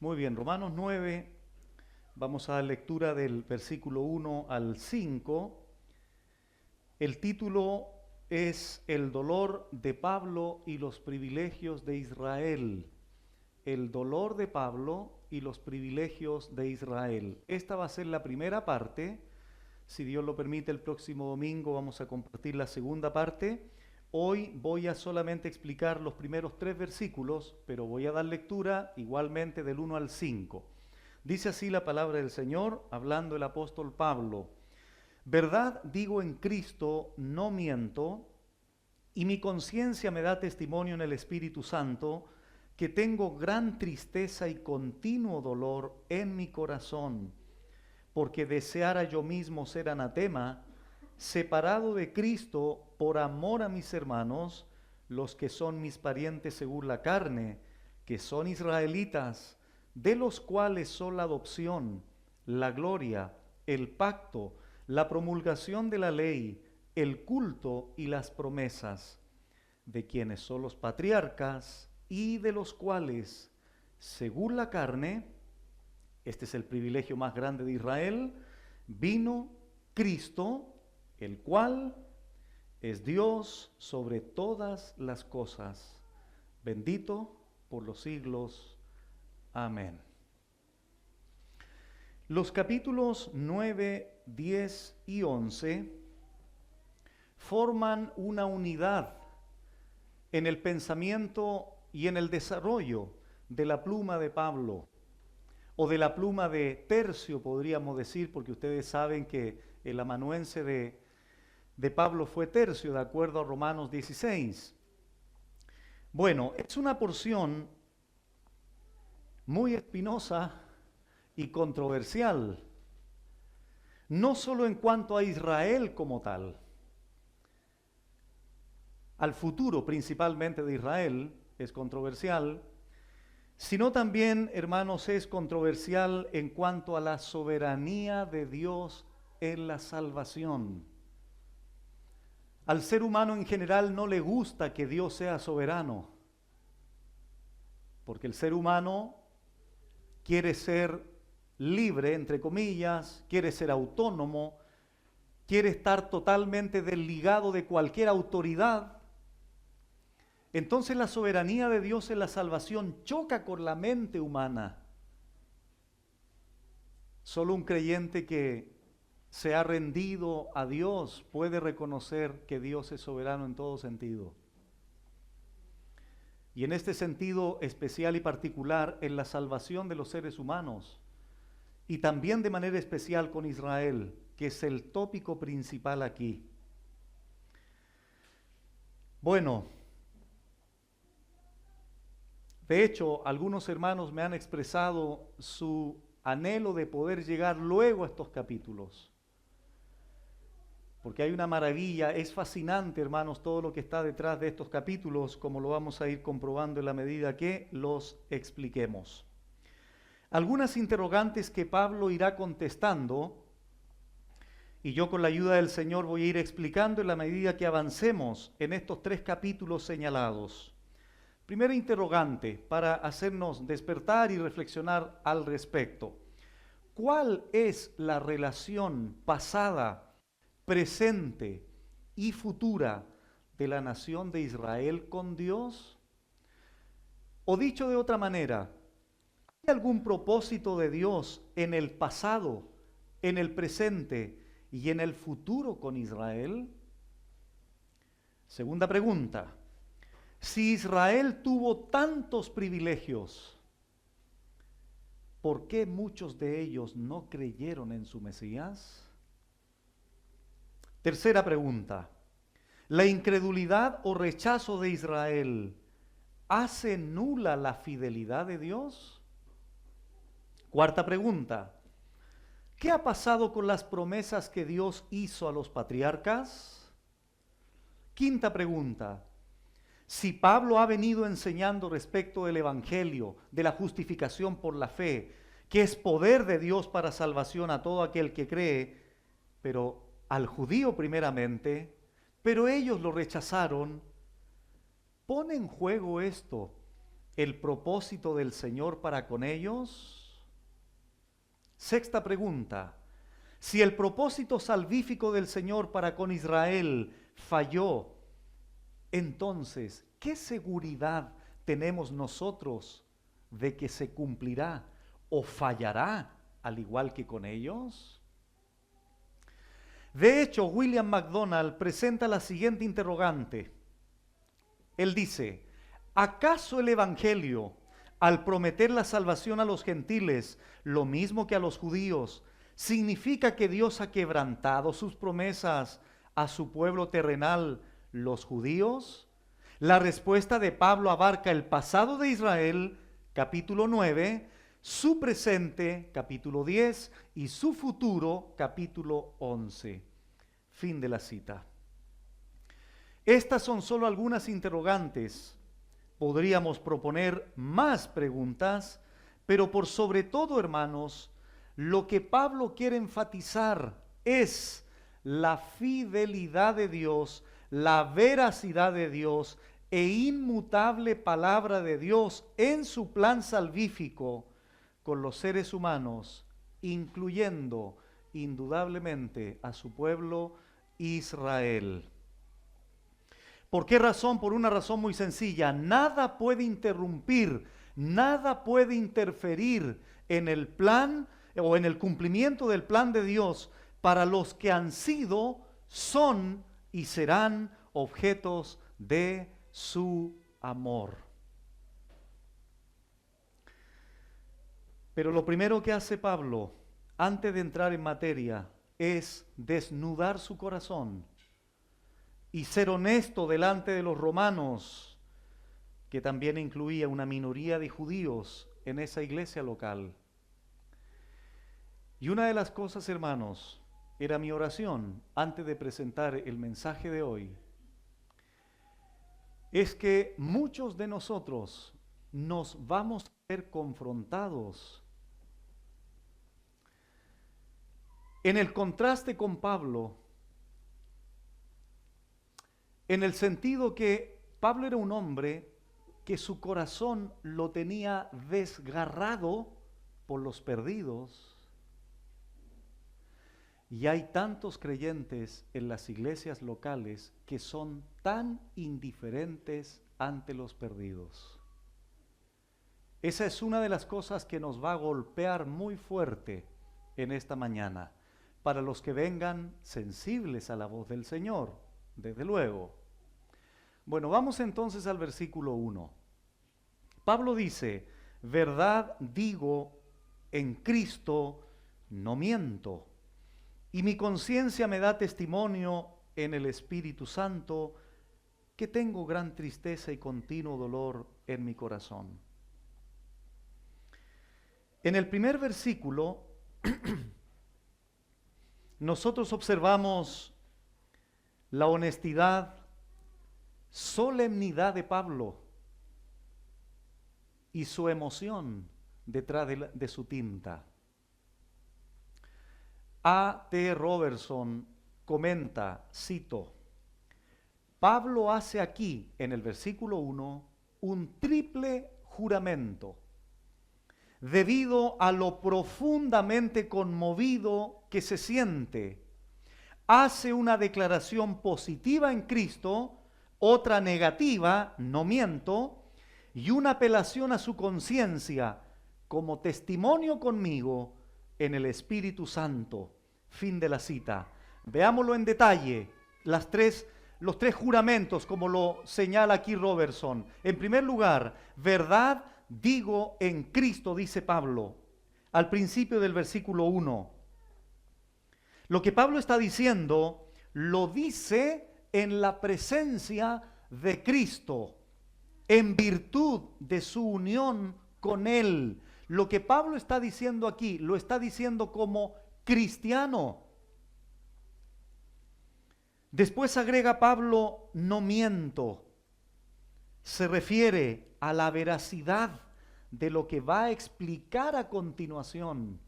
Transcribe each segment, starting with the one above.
Muy bien, Romanos 9, vamos a dar lectura del versículo 1 al 5. El título es El dolor de Pablo y los privilegios de Israel. El dolor de Pablo y los privilegios de Israel. Esta va a ser la primera parte. Si Dios lo permite, el próximo domingo vamos a compartir la segunda parte. Hoy voy a solamente explicar los primeros 3 versículos, pero voy a dar lectura igualmente del 1 al 5. Dice así la palabra del Señor, hablando el apóstol Pablo. Verdad digo en Cristo, no miento, y mi conciencia me da testimonio en el Espíritu Santo, que tengo gran tristeza y continuo dolor en mi corazón, porque deseara yo mismo ser anatema, separado de Cristo por amor a mis hermanos, los que son mis parientes según la carne, que son israelitas, de los cuales son la adopción, la gloria, el pacto, la promulgación de la ley, el culto y las promesas, de quienes son los patriarcas y de los cuales, según la carne, este es el privilegio más grande de Israel, vino Cristo, el cual es Dios sobre todas las cosas, bendito por los siglos. Amén. Los capítulos 9, 10 y 11 forman una unidad en el pensamiento y en el desarrollo de la pluma de Pablo, o de la pluma de Tercio, podríamos decir, porque ustedes saben que el amanuense de Pablo fue Tercio, de acuerdo a Romanos 16. Bueno, es una porción muy espinosa y controversial, no solo en cuanto a Israel como tal, al futuro principalmente de Israel es controversial, sino también, hermanos, es controversial en cuanto a la soberanía de Dios en la salvación. Al ser humano en general no le gusta que Dios sea soberano, porque el ser humano quiere ser libre, entre comillas, quiere ser autónomo, quiere estar totalmente desligado de cualquier autoridad. Entonces la soberanía de Dios en la salvación choca con la mente humana. Solo un creyente que se ha rendido a Dios puede reconocer que Dios es soberano en todo sentido. Y en este sentido especial y particular en la salvación de los seres humanos, y también de manera especial con Israel, que es el tópico principal aquí. Bueno, de hecho, algunos hermanos me han expresado su anhelo de poder llegar luego a estos capítulos. Porque hay una maravilla, es fascinante, hermanos, todo lo que está detrás de estos capítulos, como lo vamos a ir comprobando en la medida que los expliquemos. Algunas interrogantes que Pablo irá contestando, y yo con la ayuda del Señor voy a ir explicando en la medida que avancemos en estos 3 capítulos señalados. Primera interrogante para hacernos despertar y reflexionar al respecto. ¿Cuál es la relación pasada, presente y futura de la nación de Israel con Dios? O dicho de otra manera, ¿hay algún propósito de Dios en el pasado, en el presente y en el futuro con Israel? Segunda pregunta. Si Israel tuvo tantos privilegios, ¿por qué muchos de ellos no creyeron en su Mesías? Tercera pregunta. ¿La incredulidad o rechazo de Israel hace nula la fidelidad de Dios? Cuarta pregunta. ¿Qué ha pasado con las promesas que Dios hizo a los patriarcas? Quinta pregunta. Si Pablo ha venido enseñando respecto del Evangelio, de la justificación por la fe, que es poder de Dios para salvación a todo aquel que cree, pero al judío primeramente, pero ellos lo rechazaron, ¿pone en juego esto el propósito del Señor para con ellos? Sexta pregunta. Si el propósito salvífico del Señor para con Israel falló, entonces, ¿qué seguridad tenemos nosotros de que se cumplirá o fallará al igual que con ellos? De hecho, William MacDonald presenta la siguiente interrogante. Él dice, ¿acaso el Evangelio, al prometer la salvación a los gentiles, lo mismo que a los judíos, significa que Dios ha quebrantado sus promesas a su pueblo terrenal, los judíos? La respuesta de Pablo abarca el pasado de Israel, capítulo 9, su presente, capítulo 10, y su futuro, capítulo 11. Fin de la cita. Estas son solo algunas interrogantes. Podríamos proponer más preguntas, pero por sobre todo, hermanos, lo que Pablo quiere enfatizar es la fidelidad de Dios, la veracidad de Dios e inmutable palabra de Dios en su plan salvífico con los seres humanos, incluyendo indudablemente a su pueblo Israel. ¿Por qué razón? Por una razón muy sencilla. Nada puede interrumpir, nada puede interferir en el plan o en el cumplimiento del plan de Dios para los que han sido, son y serán objetos de su amor. Pero lo primero que hace Pablo, antes de entrar en materia, es desnudar su corazón y ser honesto delante de los romanos, que también incluía una minoría de judíos en esa iglesia local. Y una de las cosas, hermanos, era mi oración antes de presentar el mensaje de hoy, es que muchos de nosotros nos vamos a ver confrontados en el contraste con Pablo, en el sentido que Pablo era un hombre que su corazón lo tenía desgarrado por los perdidos. Y hay tantos creyentes en las iglesias locales que son tan indiferentes ante los perdidos. Esa es una de las cosas que nos va a golpear muy fuerte en esta mañana, para los que vengan sensibles a la voz del Señor, desde luego. Bueno, vamos entonces al versículo 1. Pablo dice, verdad digo, en Cristo no miento. Y mi conciencia me da testimonio en el Espíritu Santo que tengo gran tristeza y continuo dolor en mi corazón. En el primer versículo, nosotros observamos la honestidad, solemnidad de Pablo y su emoción detrás de su tinta. A.T. Robertson comenta, cito, Pablo hace aquí, en el versículo 1, un triple juramento, debido a lo profundamente conmovido que se siente. Hace una declaración positiva en Cristo, otra negativa, no miento, y una apelación a su conciencia como testimonio conmigo en el Espíritu Santo. Fin de la cita. Veámoslo en detalle, los tres juramentos, como lo señala aquí Robertson. En primer lugar, verdad digo en Cristo, dice Pablo, al principio del versículo 1. Lo que Pablo está diciendo, lo dice en la presencia de Cristo, en virtud de su unión con Él. Lo que Pablo está diciendo aquí, lo está diciendo como cristiano. Después agrega Pablo, no miento. Se refiere a la veracidad de lo que va a explicar a continuación.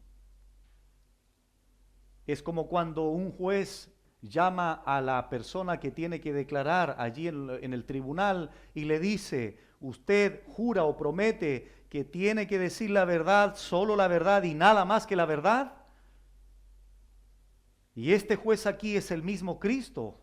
Es como cuando un juez llama a la persona que tiene que declarar allí en el tribunal y le dice, usted jura o promete que tiene que decir la verdad, solo la verdad y nada más que la verdad. Y este juez aquí es el mismo Cristo.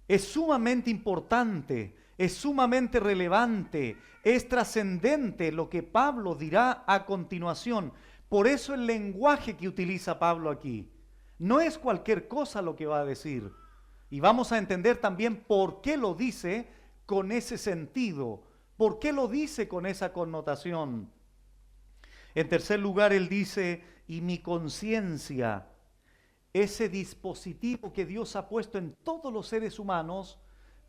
Es sumamente importante, es sumamente relevante, es trascendente lo que Pablo dirá a continuación. Por eso el lenguaje que utiliza Pablo aquí no es cualquier cosa lo que va a decir. Y vamos a entender también por qué lo dice con ese sentido, por qué lo dice con esa connotación. En tercer lugar, él dice, y mi conciencia, ese dispositivo que Dios ha puesto en todos los seres humanos,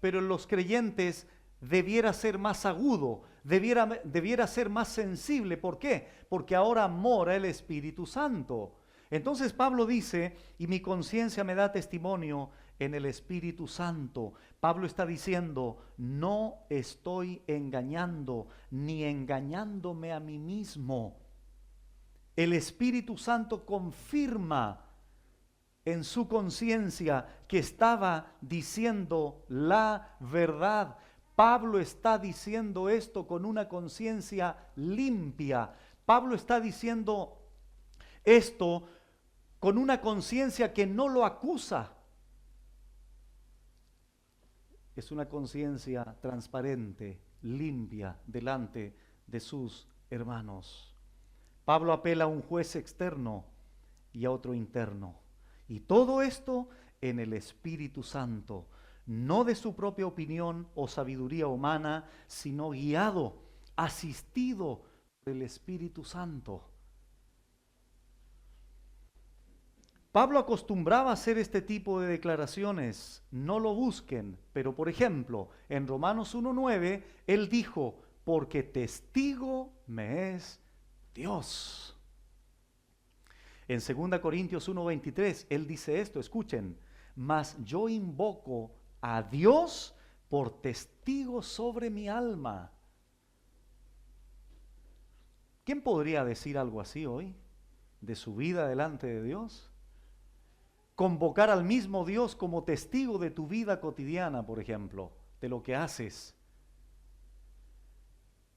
pero en los creyentes debiera ser más agudo, debiera ser más sensible. ¿Por qué? Porque ahora mora el Espíritu Santo. Entonces Pablo dice, y mi conciencia me da testimonio en el Espíritu Santo. Pablo está diciendo, no estoy engañando, ni engañándome a mí mismo. El Espíritu Santo confirma en su conciencia que estaba diciendo la verdad. Pablo está diciendo esto con una conciencia limpia. Pablo está diciendo esto con una conciencia que no lo acusa. Es una conciencia transparente, limpia, delante de sus hermanos. Pablo apela a un juez externo y a otro interno. Y todo esto en el Espíritu Santo, no de su propia opinión o sabiduría humana, sino guiado, asistido por el Espíritu Santo. Pablo acostumbraba a hacer este tipo de declaraciones, no lo busquen, pero por ejemplo, en Romanos 1:9, él dijo, porque testigo me es Dios. En 2 Corintios 1:23, él dice esto, escuchen, mas yo invoco a Dios por testigo sobre mi alma. ¿Quién podría decir algo así hoy de su vida delante de Dios? Convocar al mismo Dios como testigo de tu vida cotidiana, por ejemplo, de lo que haces.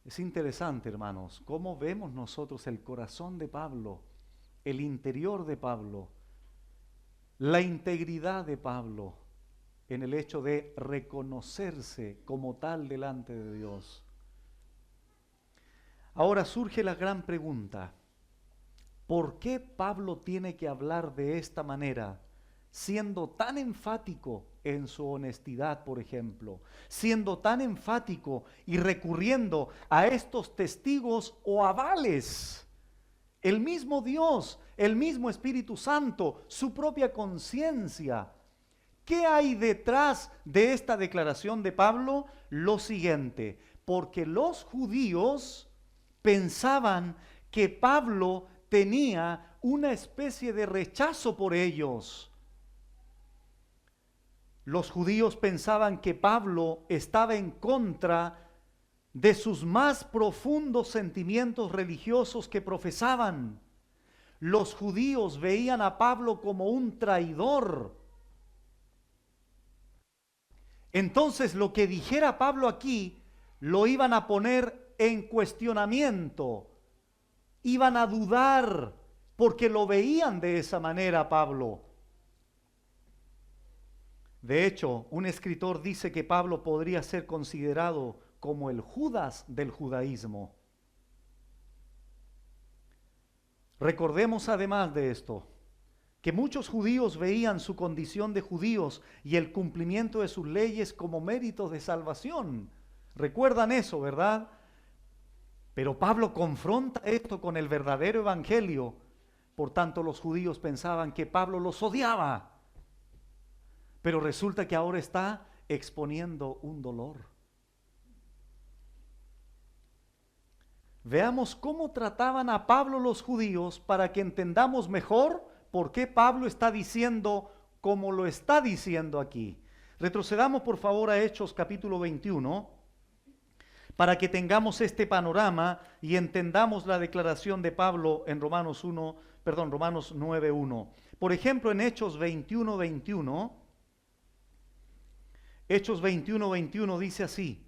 Es interesante, hermanos, cómo vemos nosotros el corazón de Pablo, el interior de Pablo, la integridad de Pablo en el hecho de reconocerse como tal delante de Dios. Ahora surge la gran pregunta, ¿por qué Pablo tiene que hablar de esta manera? Siendo tan enfático en su honestidad, por ejemplo, siendo tan enfático y recurriendo a estos testigos o avales, el mismo Dios, el mismo Espíritu Santo, su propia conciencia. ¿Qué hay detrás de esta declaración de Pablo? Lo siguiente, porque los judíos pensaban que Pablo tenía una especie de rechazo por ellos. Los judíos pensaban que Pablo estaba en contra de sus más profundos sentimientos religiosos que profesaban. Los judíos veían a Pablo como un traidor. Entonces lo que dijera Pablo aquí lo iban a poner en cuestionamiento, iban a dudar porque lo veían de esa manera Pablo. De hecho, un escritor dice que Pablo podría ser considerado como el Judas del judaísmo. Recordemos además de esto, que muchos judíos veían su condición de judíos y el cumplimiento de sus leyes como méritos de salvación. Recuerdan eso, ¿verdad? Pero Pablo confronta esto con el verdadero evangelio. Por tanto, los judíos pensaban que Pablo los odiaba. Pero resulta que ahora está exponiendo un dolor. Veamos cómo trataban a Pablo los judíos para que entendamos mejor por qué Pablo está diciendo como lo está diciendo aquí. Retrocedamos por favor a Hechos capítulo 21 para que tengamos este panorama y entendamos la declaración de Pablo en Romanos 1, Romanos 9:1. Por ejemplo, en Hechos 21:21, Hechos 21:21 dice así.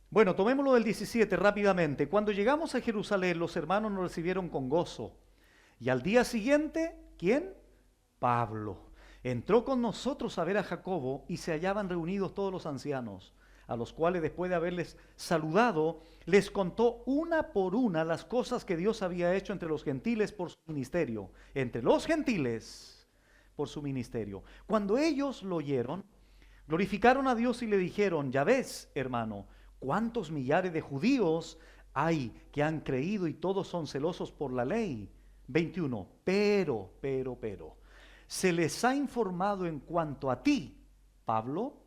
Bueno, tomémoslo del 17 rápidamente. Cuando llegamos a Jerusalén, los hermanos nos recibieron con gozo. Y al día siguiente, ¿quién? Pablo. Entró con nosotros a ver a Jacobo y se hallaban reunidos todos los ancianos, a los cuales después de haberles saludado, les contó una por una las cosas que Dios había hecho entre los gentiles por su ministerio. Entre los gentiles por su ministerio. Cuando ellos lo oyeron, glorificaron a Dios y le dijeron, ya ves, hermano, cuántos millares de judíos hay que han creído y todos son celosos por la ley. 21. Pero, se les ha informado en cuanto a ti, Pablo,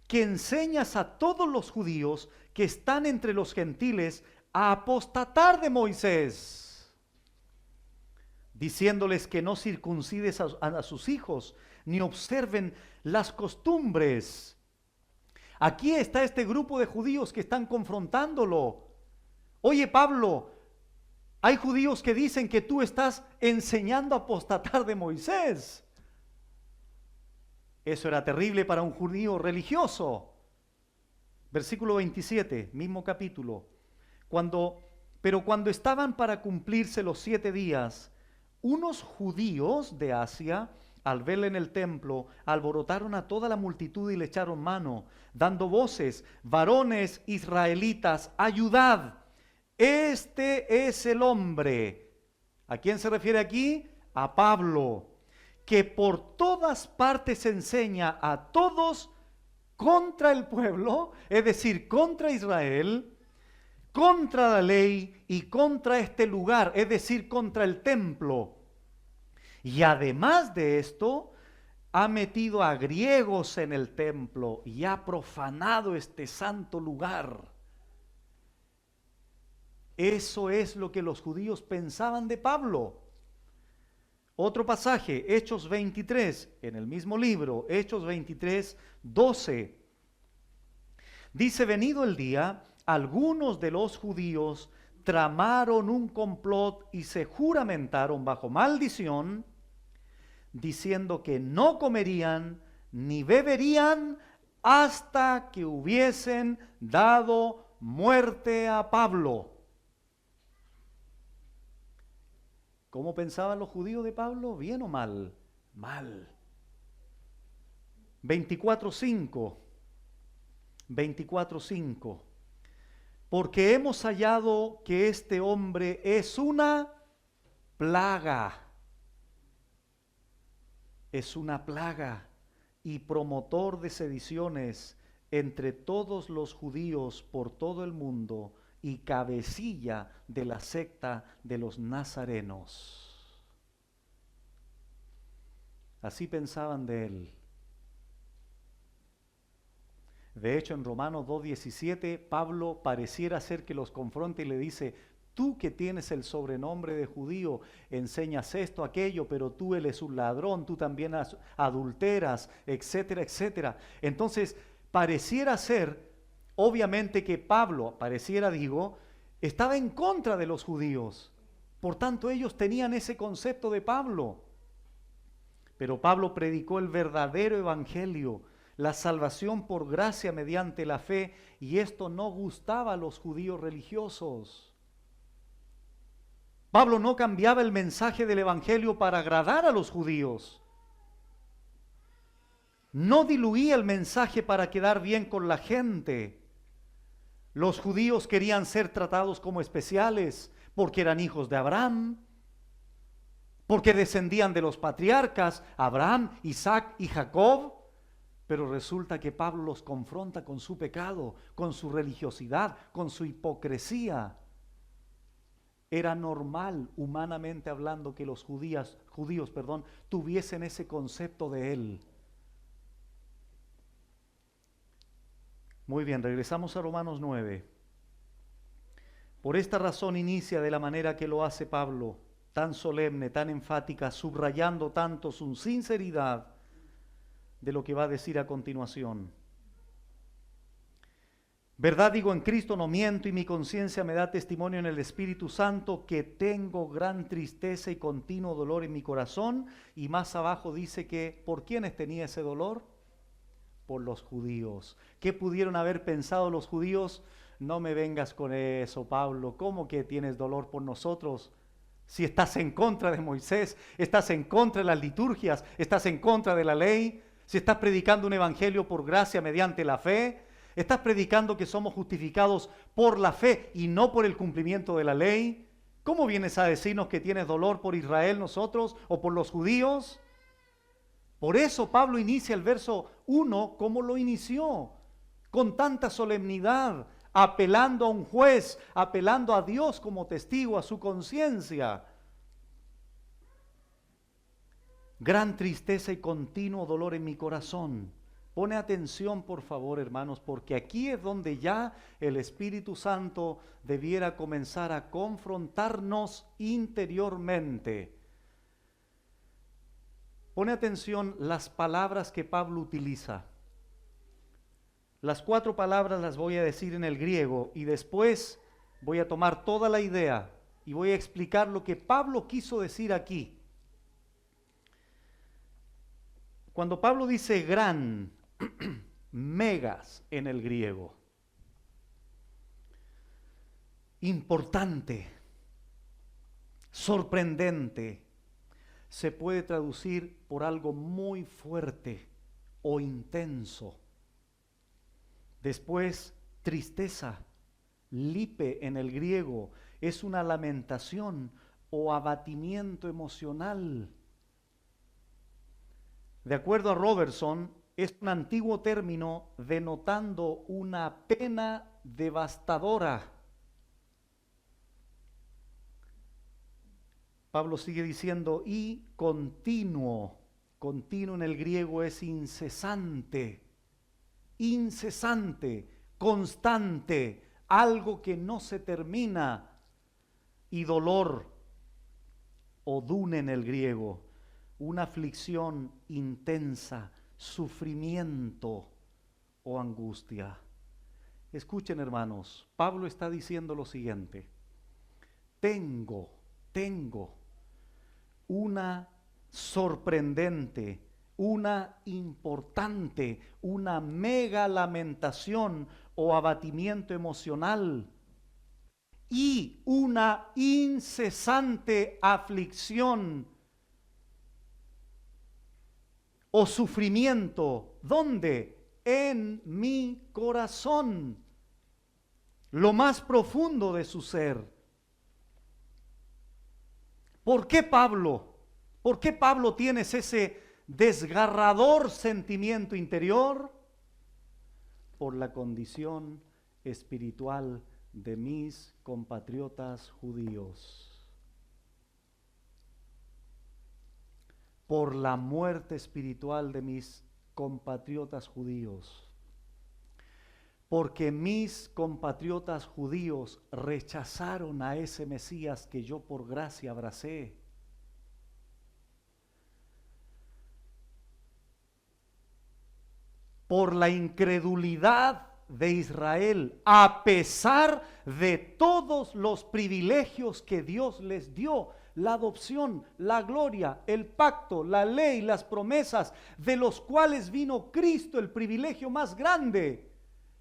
que enseñas a todos los judíos que están entre los gentiles a apostatar de Moisés, diciéndoles que no circuncides a sus hijos, ni observen las costumbres. Aquí está este grupo de judíos que están confrontándolo. Oye, Pablo, hay judíos que dicen que tú estás enseñando a apostatar de Moisés. Eso era terrible para un judío religioso. Versículo 27, mismo capítulo. Pero cuando estaban para cumplirse los 7 días, unos judíos de Asia, al verle en el templo, alborotaron a toda la multitud y le echaron mano, dando voces, varones israelitas, ayudad. Este es el hombre. ¿A quién se refiere aquí? A Pablo, que por todas partes enseña a todos contra el pueblo, es decir, contra Israel, contra la ley y contra este lugar, es decir, contra el templo. Y además de esto, ha metido a griegos en el templo y ha profanado este santo lugar. Eso es lo que los judíos pensaban de Pablo. Otro pasaje, Hechos 23, en el mismo libro, Hechos 23, 12. Dice, venido el día, algunos de los judíos tramaron un complot y se juramentaron bajo maldición, diciendo que no comerían ni beberían hasta que hubiesen dado muerte a Pablo. ¿Cómo pensaban los judíos de Pablo? ¿Bien o mal? Mal. 24:5. 24:5. Porque hemos hallado que este hombre es una plaga. Es una plaga y promotor de sediciones entre todos los judíos por todo el mundo y cabecilla de la secta de los nazarenos. Así pensaban de él. De hecho, en Romanos 2:17, Pablo pareciera ser que los confronta y le dice, tú que tienes el sobrenombre de judío, enseñas esto, aquello, pero tú eres un ladrón, tú también adulteras, etcétera, etcétera. Entonces, pareciera ser, obviamente que Pablo, estaba en contra de los judíos. Por tanto, ellos tenían ese concepto de Pablo. Pero Pablo predicó el verdadero evangelio, la salvación por gracia mediante la fe, y esto no gustaba a los judíos religiosos. Pablo no cambiaba el mensaje del evangelio para agradar a los judíos. No diluía el mensaje para quedar bien con la gente. Los judíos querían ser tratados como especiales porque eran hijos de Abraham, porque descendían de los patriarcas Abraham, Isaac y Jacob. Pero resulta que Pablo los confronta con su pecado, con su religiosidad, con su hipocresía. Era normal, humanamente hablando, que los judíos, tuviesen ese concepto de él. Muy bien, regresamos a Romanos 9. Por esta razón inicia de la manera que lo hace Pablo, tan solemne, tan enfática, subrayando tanto su sinceridad de lo que va a decir a continuación. Verdad digo en Cristo, no miento, y mi conciencia me da testimonio en el Espíritu Santo que tengo gran tristeza y continuo dolor en mi corazón. Y más abajo dice que, ¿por quiénes tenía ese dolor? Por los judíos. ¿Qué pudieron haber pensado los judíos? No me vengas con eso, Pablo. ¿Cómo que tienes dolor por nosotros? Si estás en contra de Moisés, estás en contra de las liturgias, estás en contra de la ley, si estás predicando un evangelio por gracia mediante la fe, estás predicando que somos justificados por la fe y no por el cumplimiento de la ley. ¿Cómo vienes a decirnos que tienes dolor por Israel nosotros o por los judíos? Por eso Pablo inicia el verso 1 como lo inició, con tanta solemnidad, apelando a un juez, apelando a Dios como testigo, a su conciencia. Gran tristeza y continuo dolor en mi corazón. Pone atención, por favor, hermanos, porque aquí es donde ya el Espíritu Santo debiera comenzar a confrontarnos interiormente. Pone atención las palabras que Pablo utiliza. Las 4 palabras las voy a decir en el griego y después voy a tomar toda la idea y voy a explicar lo que Pablo quiso decir aquí. Cuando Pablo dice gran, megas en el griego, importante, sorprendente, se puede traducir por algo muy fuerte o intenso. Después, tristeza, lipe en el griego, es una lamentación o abatimiento emocional. De acuerdo a Robertson, es un antiguo término denotando una pena devastadora. Pablo sigue diciendo, y continuo. Continuo en el griego es incesante, constante, algo que no se termina. Y dolor, odún en el griego, una aflicción intensa, sufrimiento o angustia. Escuchen, hermanos, Pablo está diciendo lo siguiente: tengo una sorprendente, una importante, una mega lamentación o abatimiento emocional y una incesante aflicción o sufrimiento. ¿Dónde? En mi corazón, lo más profundo de su ser. ¿Por qué Pablo? ¿Por qué Pablo tienes ese desgarrador sentimiento interior? Por la condición espiritual de mis compatriotas judíos. Por la muerte espiritual de mis compatriotas judíos. Porque mis compatriotas judíos rechazaron a ese Mesías que yo por gracia abracé. Por la incredulidad de Israel, a pesar de todos los privilegios que Dios les dio, la adopción, la gloria, el pacto, la ley, las promesas, de los cuales vino Cristo, el privilegio más grande.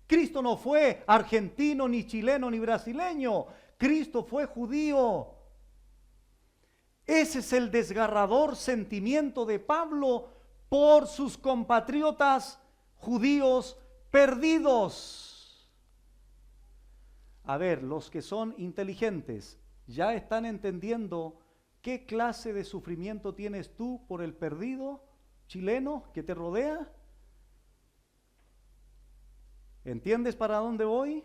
Cristo no fue argentino, ni chileno, ni brasileño. Cristo fue judío. Ese es el desgarrador sentimiento de Pablo por sus compatriotas judíos perdidos. A ver, los que son inteligentes ya están entendiendo qué clase de sufrimiento tienes tú por el perdido chileno que te rodea. ¿Entiendes para dónde voy?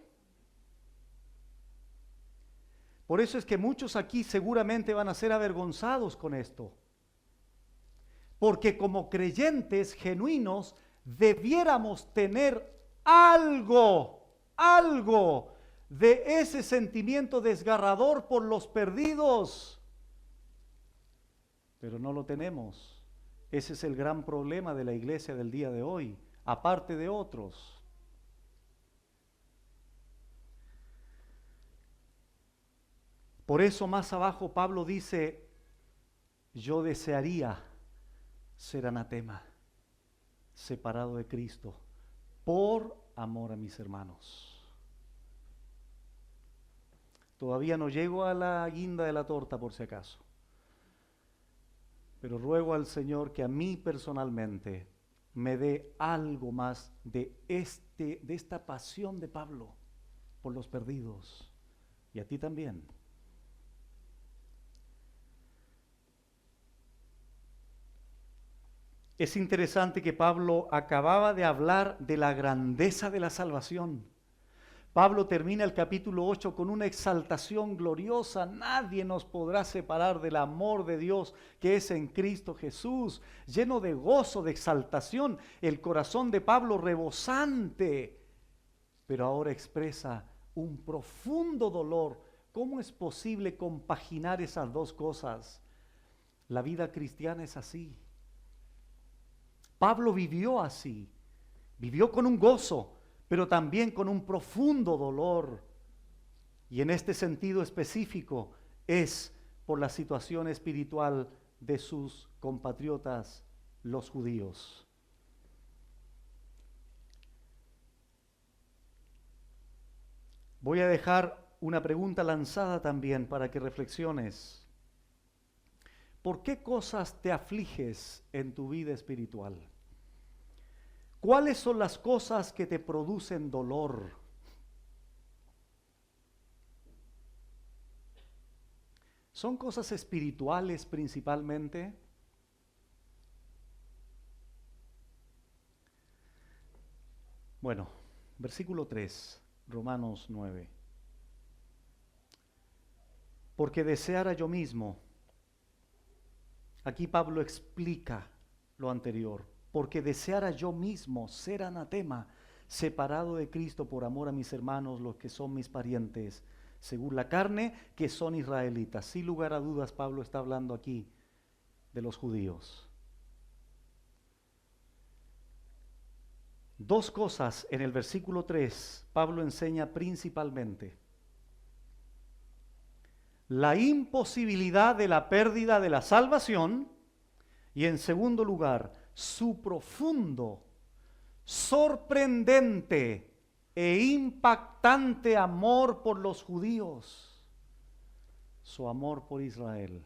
Por eso es que muchos aquí seguramente van a ser avergonzados con esto. Porque como creyentes genuinos debiéramos tener algo de ese sentimiento desgarrador por los perdidos. Pero no lo tenemos. Ese es el gran problema de la iglesia del día de hoy, aparte de otros. Por eso más abajo Pablo dice, yo desearía ser anatema, separado de Cristo, por amor a mis hermanos. Todavía no llego a la guinda de la torta por si acaso, pero ruego al Señor que a mí personalmente me dé algo más de esta pasión de Pablo por los perdidos, y a ti también. Es interesante que Pablo acababa de hablar de la grandeza de la salvación. Pablo termina el capítulo 8 con una exaltación gloriosa. Nadie nos podrá separar del amor de Dios que es en Cristo Jesús. Lleno de gozo, de exaltación, el corazón de Pablo rebosante. Pero ahora expresa un profundo dolor. ¿Cómo es posible compaginar esas dos cosas? La vida cristiana es así. Pablo vivió así, vivió con un gozo, pero también con un profundo dolor. Y en este sentido específico es por la situación espiritual de sus compatriotas, los judíos. Voy a dejar una pregunta lanzada también para que reflexiones. ¿Por qué cosas te afliges en tu vida espiritual? ¿Cuáles son las cosas que te producen dolor? ¿Son cosas espirituales principalmente? Bueno, versículo 3, Romanos 9. Porque deseara yo mismo. Aquí Pablo explica lo anterior. Porque deseara yo mismo ser anatema, separado de Cristo por amor a mis hermanos, los que son mis parientes, según la carne, que son israelitas. Sin lugar a dudas, Pablo está hablando aquí de los judíos. Dos cosas en el versículo 3, Pablo enseña principalmente. La imposibilidad de la pérdida de la salvación y en segundo lugar, su profundo, sorprendente e impactante amor por los judíos, su amor por Israel,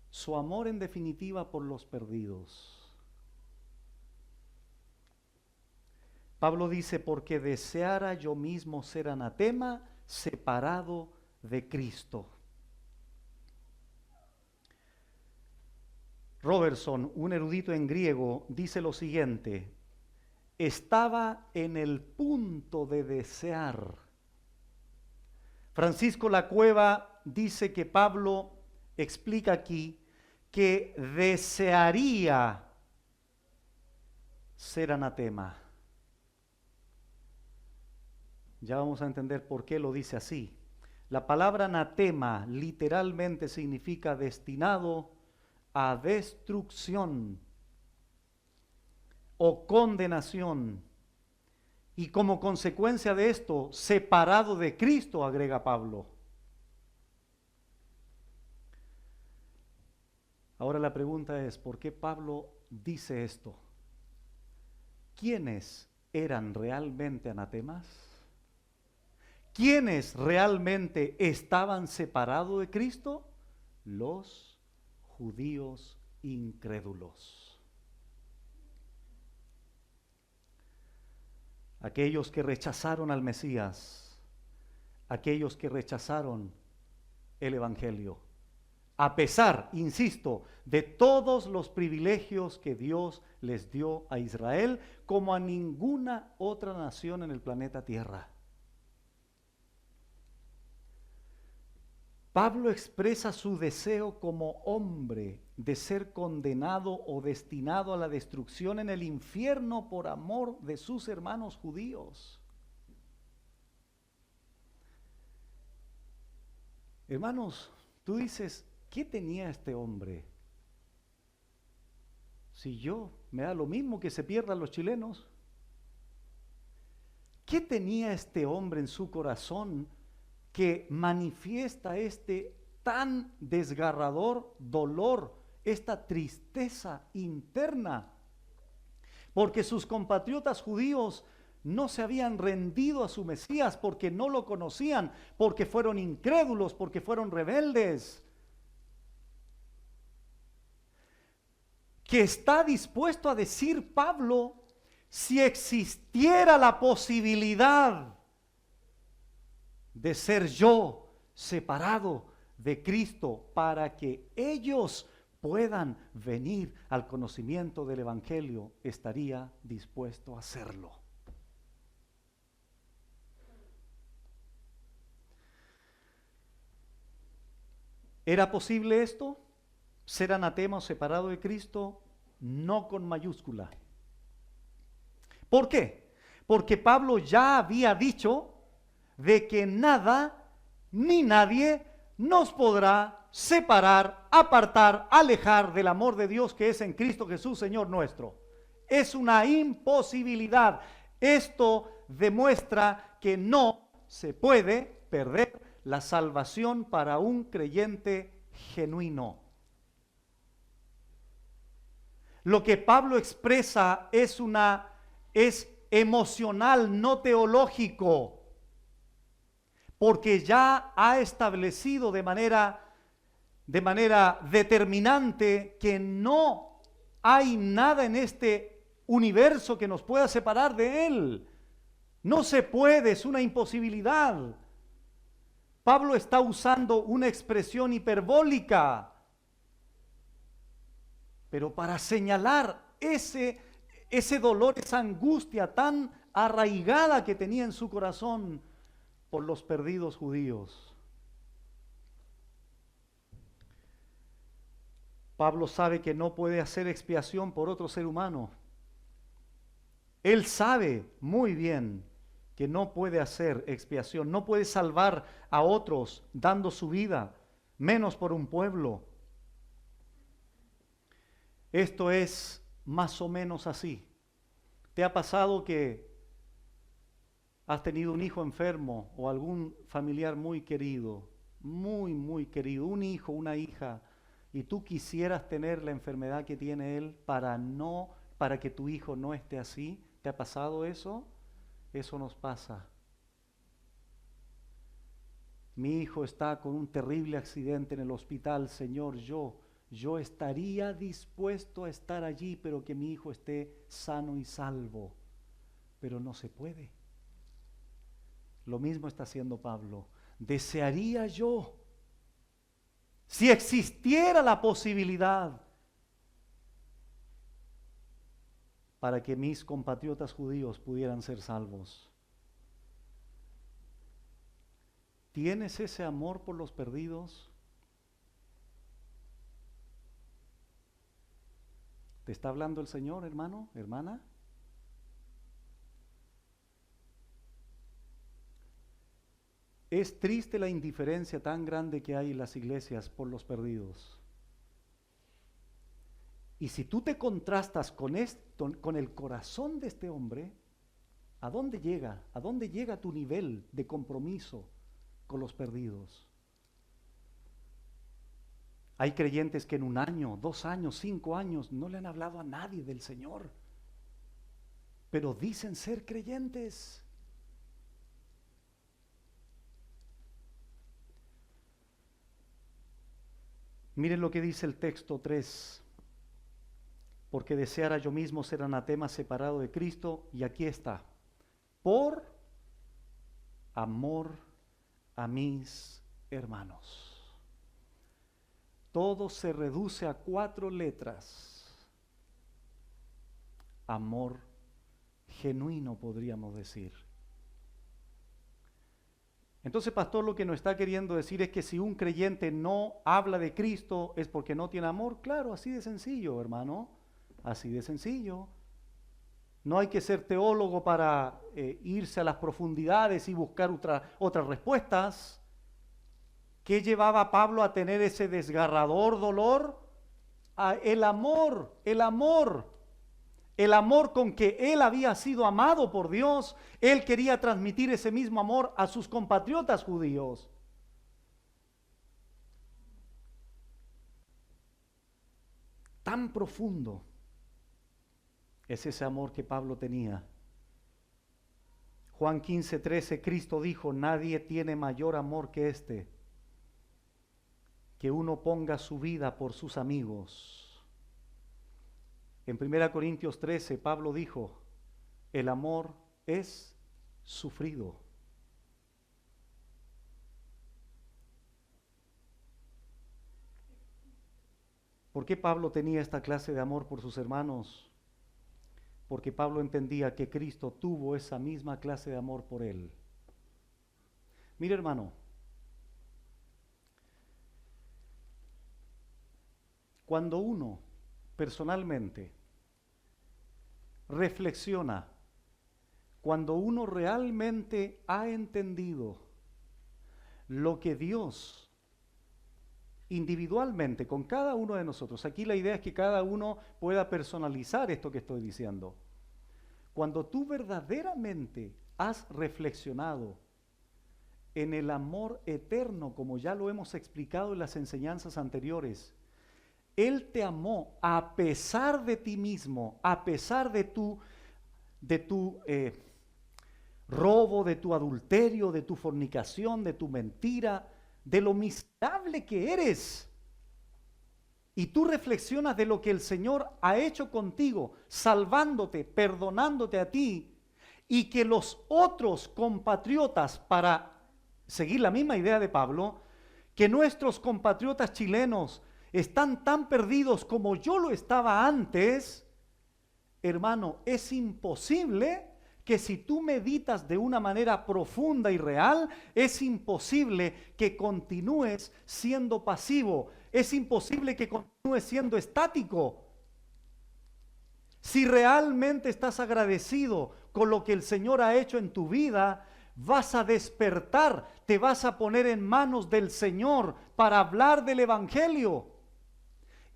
su amor en definitiva por los perdidos. Pablo dice, porque deseara yo mismo ser anatema, separado de Cristo. Robertson, un erudito en griego, dice lo siguiente: estaba en el punto de desear. Francisco Lacueva dice que Pablo explica aquí que desearía ser anatema. Ya vamos a entender por qué lo dice así. La palabra anatema literalmente significa destinado a destrucción o condenación, y como consecuencia de esto, separado de Cristo, agrega Pablo. Ahora la pregunta es, ¿por qué Pablo dice esto? ¿Quiénes eran realmente anatemas? ¿Quiénes realmente estaban separados de Cristo? Los judíos incrédulos. Aquellos que rechazaron al Mesías, aquellos que rechazaron el Evangelio, a pesar, insisto, de todos los privilegios que Dios les dio a Israel, como a ninguna otra nación en el planeta Tierra. Pablo expresa su deseo como hombre de ser condenado o destinado a la destrucción en el infierno por amor de sus hermanos judíos. Hermanos, tú dices, ¿qué tenía este hombre? Si yo, me da lo mismo que se pierdan los chilenos. ¿Qué tenía este hombre en su corazón que manifiesta este tan desgarrador dolor, esta tristeza interna, porque sus compatriotas judíos no se habían rendido a su Mesías, porque no lo conocían, porque fueron incrédulos, porque fueron rebeldes. Que está dispuesto a decir Pablo, si existiera la posibilidad de ser yo separado de Cristo para que ellos puedan venir al conocimiento del Evangelio, estaría dispuesto a hacerlo. ¿Era posible esto? Ser anatema o separado de Cristo, no con mayúscula. ¿Por qué? Porque Pablo ya había dicho de que nada ni nadie nos podrá separar, apartar, alejar del amor de Dios que es en Cristo Jesús, Señor nuestro. Es una imposibilidad. Esto demuestra que no se puede perder la salvación para un creyente genuino. Lo que Pablo expresa es emocional, no teológico, porque ya ha establecido de manera determinante que no hay nada en este universo que nos pueda separar de Él. No se puede, es una imposibilidad. Pablo está usando una expresión hiperbólica, pero para señalar ese dolor, esa angustia tan arraigada que tenía en su corazón por los perdidos judíos. Pablo sabe que no puede hacer expiación por otro ser humano. Él sabe muy bien que no puede hacer expiación, no puede salvar a otros dando su vida, menos por un pueblo. Esto es más o menos así. ¿Te ha pasado que has tenido un hijo enfermo o algún familiar muy querido, muy querido, un hijo, una hija, y tú quisieras tener la enfermedad que tiene él para que tu hijo no esté así? ¿Te ha pasado eso? Eso nos pasa. Mi hijo está con un terrible accidente en el hospital, Señor, yo estaría dispuesto a estar allí, pero que mi hijo esté sano y salvo. Pero no se puede. Lo mismo está haciendo Pablo. Desearía yo, si existiera la posibilidad, para que mis compatriotas judíos pudieran ser salvos. ¿Tienes ese amor por los perdidos? ¿Te está hablando el Señor, hermano, hermana? Es triste la indiferencia tan grande que hay en las iglesias por los perdidos. Y si tú te contrastas con el corazón de este hombre, ¿a dónde llega? ¿A dónde llega tu nivel de compromiso con los perdidos? Hay creyentes que en 1 año, 2 años, 5 años no le han hablado a nadie del Señor, pero dicen ser creyentes. Miren lo que dice el texto 3. Porque deseara yo mismo ser anatema separado de Cristo, y aquí está, por amor a mis hermanos. Todo se reduce a 4 letras. Amor genuino, podríamos decir. Entonces, pastor, lo que nos está queriendo decir es que si un creyente no habla de Cristo es porque no tiene amor. Claro, así de sencillo, hermano. Así de sencillo. No hay que ser teólogo para irse a las profundidades y buscar otras respuestas. ¿Qué llevaba a Pablo a tener ese desgarrador dolor? El amor. el amor con que él había sido amado por Dios, él quería transmitir ese mismo amor a sus compatriotas judíos. Tan profundo es ese amor que Pablo tenía. Juan 15:13, Cristo dijo, nadie tiene mayor amor que este, que uno ponga su vida por sus amigos. En 1 Corintios 13, Pablo dijo, el amor es sufrido. ¿Por qué Pablo tenía esta clase de amor por sus hermanos? Porque Pablo entendía que Cristo tuvo esa misma clase de amor por él. Mire, hermano, cuando uno personalmente reflexiona, cuando uno realmente ha entendido lo que Dios individualmente, con cada uno de nosotros, aquí la idea es que cada uno pueda personalizar esto que estoy diciendo. Cuando tú verdaderamente has reflexionado en el amor eterno, como ya lo hemos explicado en las enseñanzas anteriores, Él te amó a pesar de ti mismo, a pesar de tu robo, de tu adulterio, de tu fornicación, de tu mentira, de lo miserable que eres. Y tú reflexionas de lo que el Señor ha hecho contigo, salvándote, perdonándote a ti, y que los otros compatriotas, para seguir la misma idea de Pablo, que nuestros compatriotas chilenos están tan perdidos como yo lo estaba antes, hermano, es imposible que si tú meditas de una manera profunda y real, es imposible que continúes siendo pasivo, es imposible que continúes siendo estático. Si realmente estás agradecido con lo que el Señor ha hecho en tu vida, vas a despertar, te vas a poner en manos del Señor para hablar del Evangelio.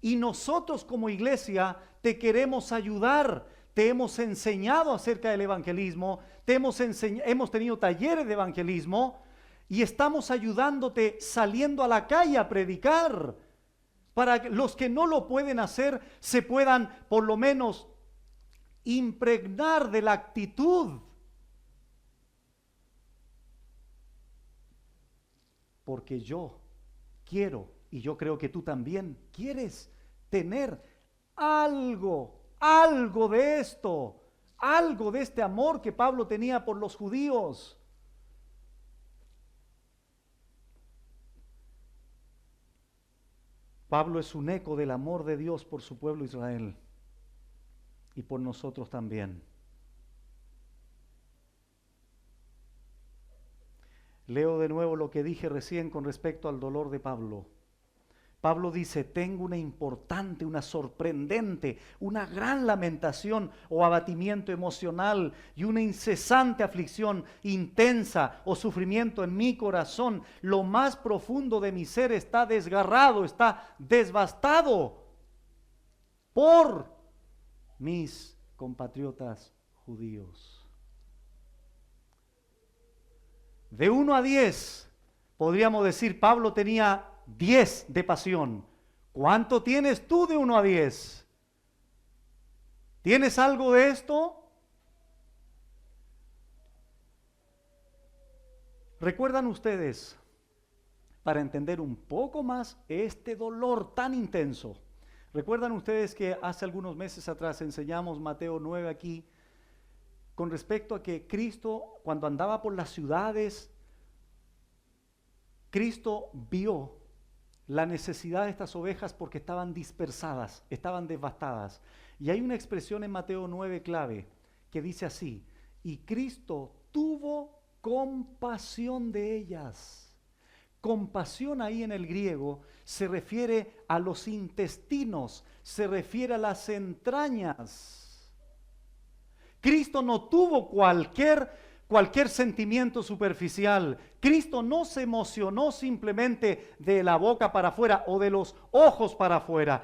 Y nosotros como iglesia te queremos ayudar. Te hemos enseñado acerca del evangelismo, hemos tenido talleres de evangelismo y estamos ayudándote saliendo a la calle a predicar. Para que los que no lo pueden hacer se puedan por lo menos impregnar de la actitud. Porque yo quiero, y yo creo que tú también quieres tener algo de esto, algo de este amor que Pablo tenía por los judíos. Pablo es un eco del amor de Dios por su pueblo Israel y por nosotros también. Leo de nuevo lo que dije recién con respecto al dolor de Pablo. Pablo dice, tengo una importante, una sorprendente, una gran lamentación o abatimiento emocional y una incesante aflicción intensa o sufrimiento en mi corazón. Lo más profundo de mi ser está desgarrado, está devastado por mis compatriotas judíos. De 1 a 10, podríamos decir, Pablo tenía 10 de pasión. ¿Cuánto tienes tú de 1 a 10? ¿Tienes algo de esto? ¿Recuerdan ustedes, para entender un poco más este dolor tan intenso? ¿Recuerdan ustedes que hace algunos meses atrás enseñamos Mateo 9 aquí, con respecto a que Cristo, cuando andaba por las ciudades, Cristo vio la necesidad de estas ovejas porque estaban dispersadas, estaban devastadas. Y hay una expresión en Mateo 9 clave que dice así, y Cristo tuvo compasión de ellas. Compasión ahí en el griego se refiere a los intestinos, se refiere a las entrañas. Cristo no tuvo cualquier sentimiento superficial. Cristo no se emocionó simplemente de la boca para afuera o de los ojos para afuera.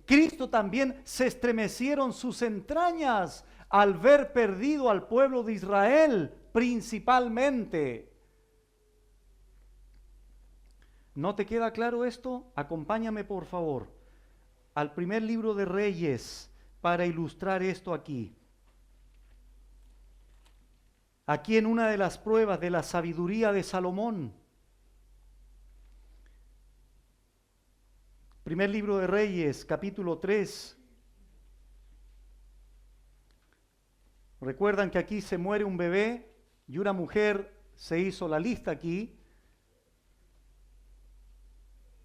Cristo también se estremecieron sus entrañas al ver perdido al pueblo de Israel, principalmente. ¿No te queda claro esto? Acompáñame por favor al primer libro de Reyes para ilustrar esto aquí. Aquí en una de las pruebas de la sabiduría de Salomón. Primer libro de Reyes, capítulo 3. Recuerdan que aquí se muere un bebé y una mujer se hizo la lista aquí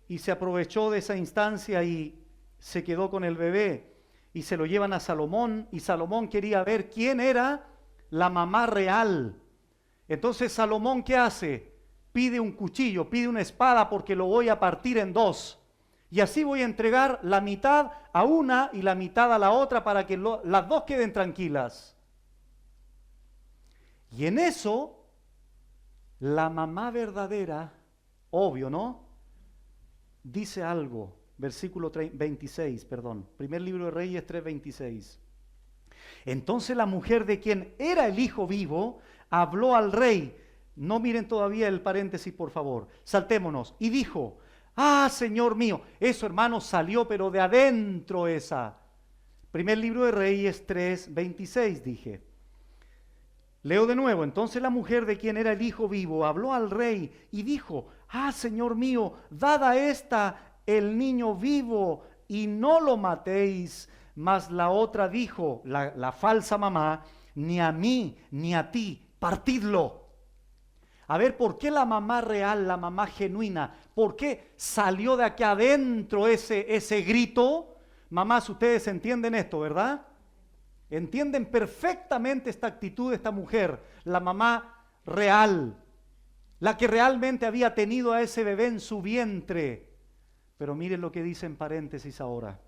y se aprovechó de esa instancia y se quedó con el bebé y se lo llevan a Salomón y Salomón quería ver quién era la mamá real. Entonces Salomón, ¿qué hace? Pide un cuchillo, pide una espada porque lo voy a partir en dos. Y así voy a entregar la mitad a una y la mitad a la otra para que las dos queden tranquilas. Y en eso, la mamá verdadera, obvio, ¿no? Dice algo, versículo 26, perdón, primer libro de Reyes 3:26. Entonces la mujer de quien era el hijo vivo habló al rey. No miren todavía el paréntesis, por favor. Saltémonos. Y dijo: ah, Señor mío. Eso, hermano, salió pero de adentro esa. Primer libro de Reyes 3:26 dije. Leo de nuevo. Entonces la mujer de quien era el hijo vivo habló al rey y dijo: ah, Señor mío, dad a esta el niño vivo y no lo matéis. Mas la otra dijo, la falsa mamá: ni a mí ni a ti, partidlo. A ver, ¿por qué la mamá real, la mamá genuina, por qué salió de aquí adentro ese grito? Mamás, ustedes entienden esto, ¿verdad? Entienden perfectamente esta actitud de esta mujer, la mamá real, la que realmente había tenido a ese bebé en su vientre. Pero miren lo que dice en paréntesis ahora.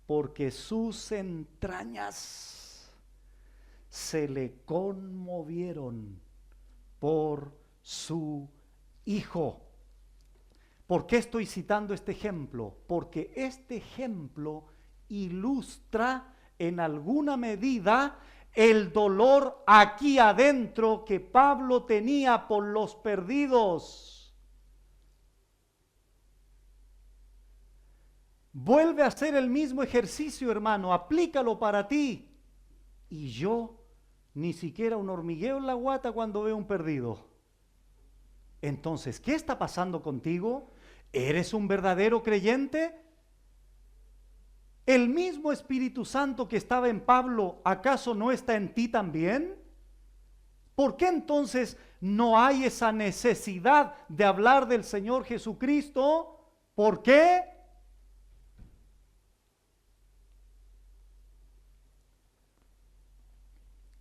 Porque sus entrañas se le conmovieron por su hijo. ¿Por qué estoy citando este ejemplo? Porque este ejemplo ilustra en alguna medida el dolor aquí adentro que Pablo tenía por los perdidos. Vuelve a hacer el mismo ejercicio, hermano, aplícalo para ti. Y yo ni siquiera un hormigueo en la guata cuando veo un perdido. Entonces, ¿qué está pasando contigo? ¿Eres un verdadero creyente? ¿El mismo Espíritu Santo que estaba en Pablo, acaso no está en ti también? ¿Por qué entonces no hay esa necesidad de hablar del Señor Jesucristo? ¿Por qué?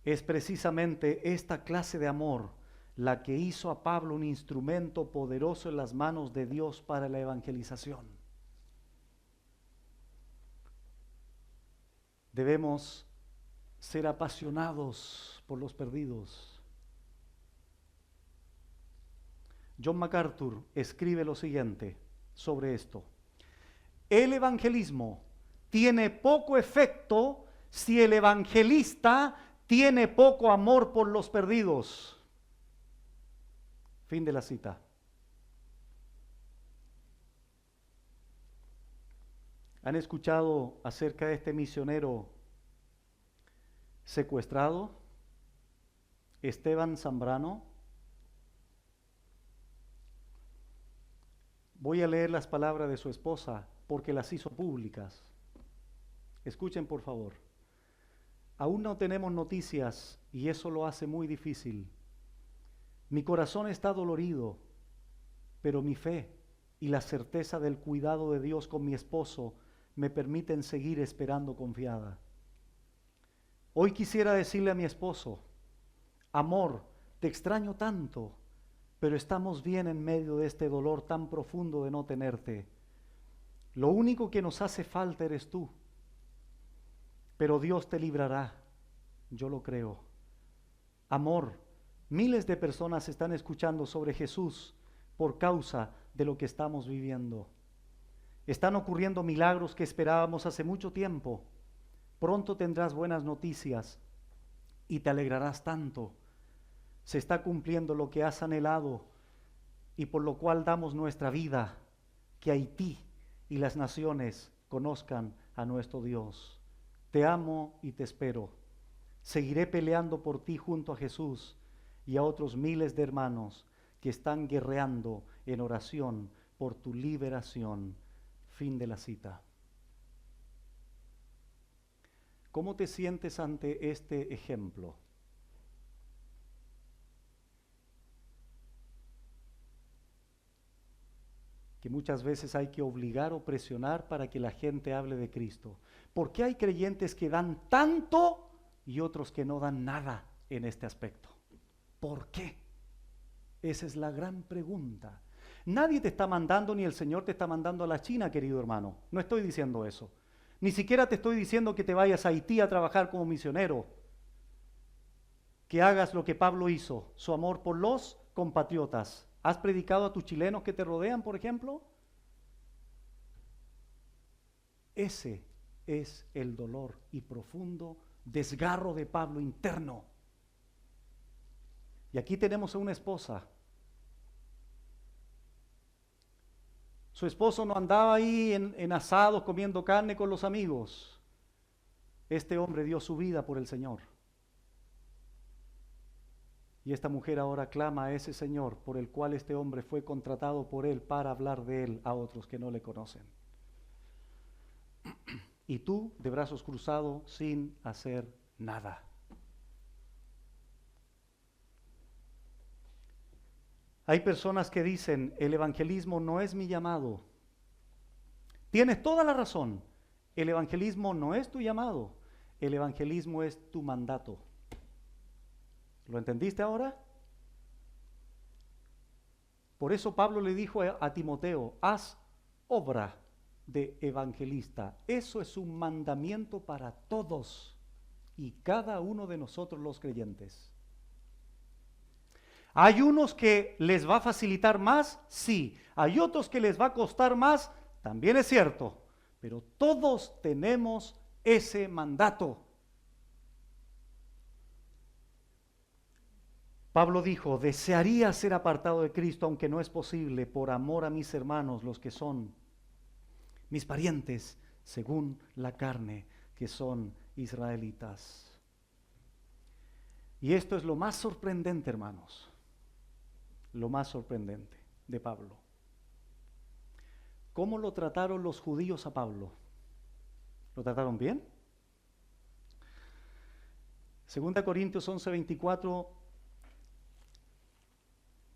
Es precisamente esta clase de amor la que hizo a Pablo un instrumento poderoso en las manos de Dios para la evangelización. Debemos ser apasionados por los perdidos. John MacArthur escribe lo siguiente sobre esto: el evangelismo tiene poco efecto si el evangelista tiene poco amor por los perdidos. Fin de la cita. ¿Han escuchado acerca de este misionero secuestrado, Esteban Zambrano? Voy a leer las palabras de su esposa porque las hizo públicas. Escuchen, por favor. Aún no tenemos noticias y eso lo hace muy difícil. Mi corazón está dolorido, pero mi fe y la certeza del cuidado de Dios con mi esposo me permiten seguir esperando confiada. Hoy quisiera decirle a mi esposo: amor, te extraño tanto, pero estamos bien en medio de este dolor tan profundo de no tenerte. Lo único que nos hace falta eres tú. Pero Dios te librará, yo lo creo. Amor, miles de personas están escuchando sobre Jesús por causa de lo que estamos viviendo. Están ocurriendo milagros que esperábamos hace mucho tiempo. Pronto tendrás buenas noticias y te alegrarás tanto. Se está cumpliendo lo que has anhelado y por lo cual damos nuestra vida, que Haití y las naciones conozcan a nuestro Dios. Te amo y te espero. Seguiré peleando por ti junto a Jesús y a otros miles de hermanos que están guerreando en oración por tu liberación. Fin de la cita. ¿Cómo te sientes ante este ejemplo? Que muchas veces hay que obligar o presionar para que la gente hable de Cristo. ¿Por qué hay creyentes que dan tanto y otros que no dan nada en este aspecto? ¿Por qué? Esa es la gran pregunta. Nadie te está mandando, ni el Señor te está mandando a la China, querido hermano. No estoy diciendo eso. Ni siquiera te estoy diciendo que te vayas a Haití a trabajar como misionero. Que hagas lo que Pablo hizo, su amor por los compatriotas. ¿Has predicado a tus chilenos que te rodean, por ejemplo? Ese es el dolor y profundo desgarro de Pablo interno. Y aquí tenemos a una esposa. Su esposo no andaba ahí en asados comiendo carne con los amigos. Este hombre dio su vida por el Señor. Y esta mujer ahora clama a ese Señor por el cual este hombre fue contratado por él para hablar de él a otros que no le conocen. Y tú de brazos cruzados sin hacer nada. Hay personas que dicen, el evangelismo no es mi llamado. Tienes toda la razón. El evangelismo no es tu llamado. El evangelismo es tu mandato. ¿Lo entendiste ahora? Por eso Pablo le dijo a Timoteo, haz obra de evangelista. Eso es un mandamiento para todos y cada uno de nosotros los creyentes. ¿Hay unos que les va a facilitar más? Sí. ¿Hay otros que les va a costar más? También es cierto. Pero todos tenemos ese mandato. Pablo dijo, desearía ser apartado de Cristo, aunque no es posible, por amor a mis hermanos, los que son mis parientes, según la carne, que son israelitas. Y esto es lo más sorprendente, hermanos. Lo más sorprendente de Pablo. ¿Cómo lo trataron los judíos a Pablo? ¿Lo trataron bien? 2 Corintios 11:24,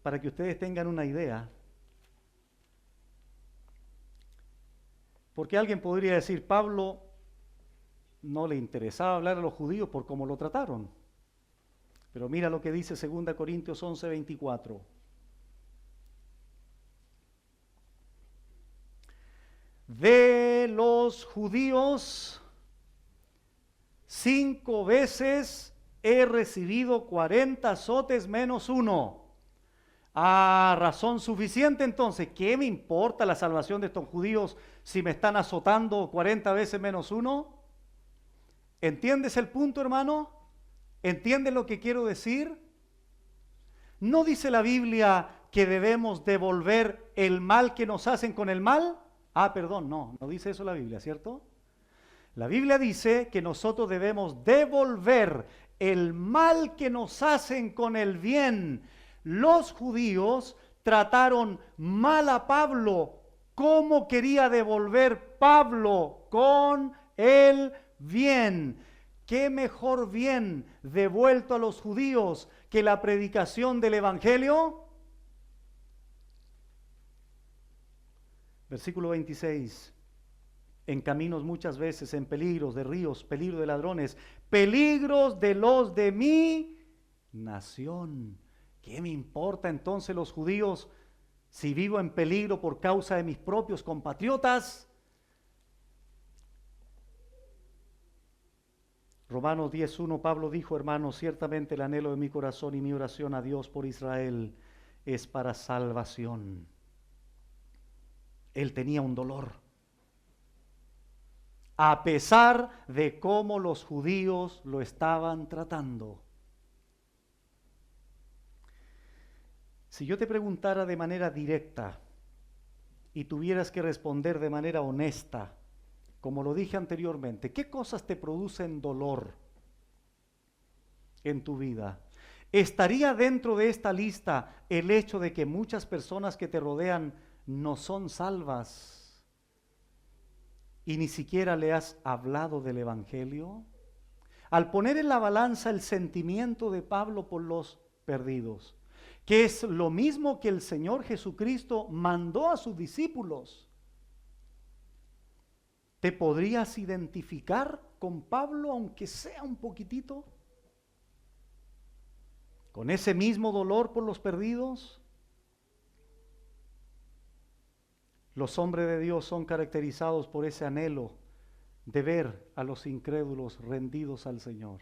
para que ustedes tengan una idea. Porque alguien podría decir, Pablo no le interesaba hablar a los judíos por cómo lo trataron. Pero mira lo que dice 2 Corintios 11:24. De los judíos 5 veces he recibido 40 azotes menos 1. Razón suficiente entonces. ¿Qué me importa la salvación de estos judíos si me están azotando 40 veces menos 1? ¿Entiendes el punto, hermano? ¿Entiendes lo que quiero decir? ¿No dice la Biblia que debemos devolver el mal que nos hacen con el mal? Perdón, no dice eso la Biblia, ¿cierto? La Biblia dice que nosotros debemos devolver el mal que nos hacen con el bien. Los judíos trataron mal a Pablo. ¿Cómo quería devolver Pablo? Con el bien. ¿Qué mejor bien devuelto a los judíos que la predicación del Evangelio? Versículo 26. En caminos muchas veces, en peligros de ríos, peligro de ladrones, peligros de los de mi nación. ¿Qué me importa entonces los judíos si vivo en peligro por causa de mis propios compatriotas? Romanos 10:1, Pablo dijo, hermanos, ciertamente el anhelo de mi corazón y mi oración a Dios por Israel es para salvación. Él tenía un dolor a pesar de cómo los judíos lo estaban tratando. Si yo te preguntara de manera directa y tuvieras que responder de manera honesta, como lo dije anteriormente, ¿qué cosas te producen dolor en tu vida? ¿Estaría dentro de esta lista el hecho de que muchas personas que te rodean no son salvas y ni siquiera le has hablado del Evangelio? Al poner en la balanza el sentimiento de Pablo por los perdidos, que es lo mismo que el Señor Jesucristo mandó a sus discípulos, ¿te podrías identificar con Pablo, aunque sea un poquitito? ¿Con ese mismo dolor por los perdidos? Los hombres de Dios son caracterizados por ese anhelo de ver a los incrédulos rendidos al Señor.